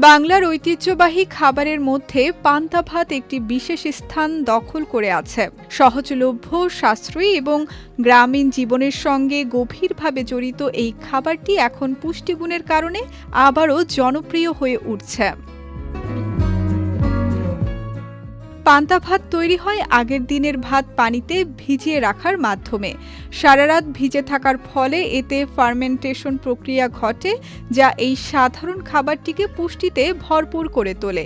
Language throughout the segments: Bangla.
বাংলার ঐতিহ্যবাহী খাবারের মধ্যে পান্তা ভাত একটি বিশেষ স্থান দখল করে আছে। সহজলভ্য, সাশ্রয়ী এবং গ্রামীণ জীবনের সঙ্গে গভীরভাবে জড়িত এই খাবারটি এখন পুষ্টিগুণের কারণে আবারও জনপ্রিয় হয়ে উঠছে। পান্তা ভাত তৈরি হয় আগের দিনের ভাত পানিতে ভিজিয়ে রাখার মাধ্যমে। সারা রাত ভিজে থাকার ফলে এতে ফার্মেন্টেশন প্রক্রিয়া ঘটে, যা এই সাধারণ খাবারটিকে পুষ্টিতে ভরপুর করে তোলে।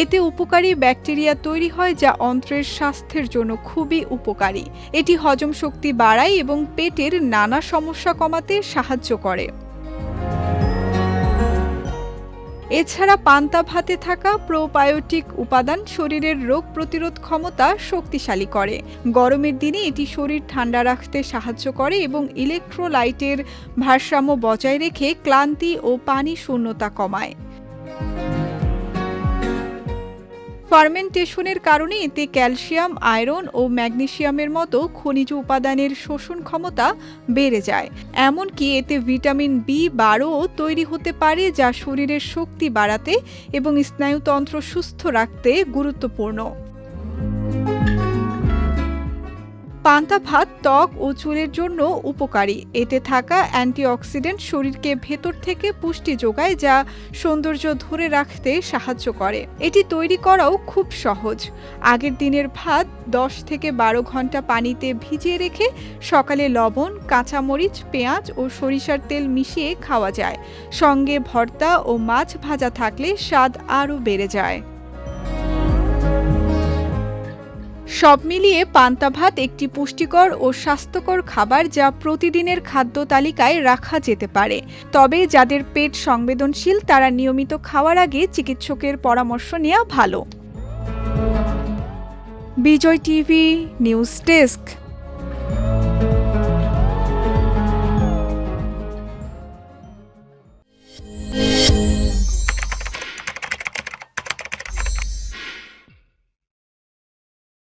এতে উপকারী ব্যাকটেরিয়া তৈরি হয়, যা অন্ত্রের স্বাস্থ্যের জন্য খুবই উপকারী। এটি হজম শক্তি বাড়ায় এবং পেটের নানা সমস্যা কমাতে সাহায্য করে। এছাড়া পান্তা ভাতে থাকা প্রোবায়োটিক উপাদান শরীরের রোগ প্রতিরোধ ক্ষমতা শক্তিশালী করে। গরমের দিনে এটি শরীর ঠান্ডা রাখতে সাহায্য করে এবং ইলেকট্রোলাইটের ভারসাম্য বজায় রেখে ক্লান্তি ও পানি শূন্যতা কমায়। ফার্মেন্টেশনের কারণে এতে ক্যালসিয়াম, আয়রন ও ম্যাগনেসিয়ামের মতো খনিজ উপাদানের শোষণ ক্ষমতা বেড়ে যায়। এমনকি এতে ভিটামিন বি12ও তৈরি হতে পারে, যা শরীরের শক্তি বাড়াতে এবং স্নায়ুতন্ত্র সুস্থ রাখতে গুরুত্বপূর্ণ। পান্তা ভাত ত্বক ও চুলের জন্য উপকারী। এতে থাকা অ্যান্টিঅক্সিডেন্ট শরীরকে ভেতর থেকে পুষ্টি যোগায়, যা সৌন্দর্য ধরে রাখতে সাহায্য করে। এটি তৈরি করাও খুব সহজ। আগের দিনের ভাত 10 থেকে 12 ঘন্টা পানিতে ভিজিয়ে রেখে সকালে লবণ, কাঁচামরিচ, পেঁয়াজ ও সরিষার তেল মিশিয়ে খাওয়া যায়। সঙ্গে ভর্তা ও মাছ ভাজা থাকলে স্বাদ আরও বেড়ে যায়। সব মিলিয়ে পান্তা ভাত একটি পুষ্টিকর ও স্বাস্থ্যকর খাবার, যা প্রতিদিনের খাদ্য তালিকায় রাখা যেতে পারে। তবে যাদের পেট সংবেদনশীল তারা নিয়মিত খাওয়ার আগে চিকিৎসকের পরামর্শ নেওয়া ভালো। বিজয় টিভি নিউজ ডেস্ক।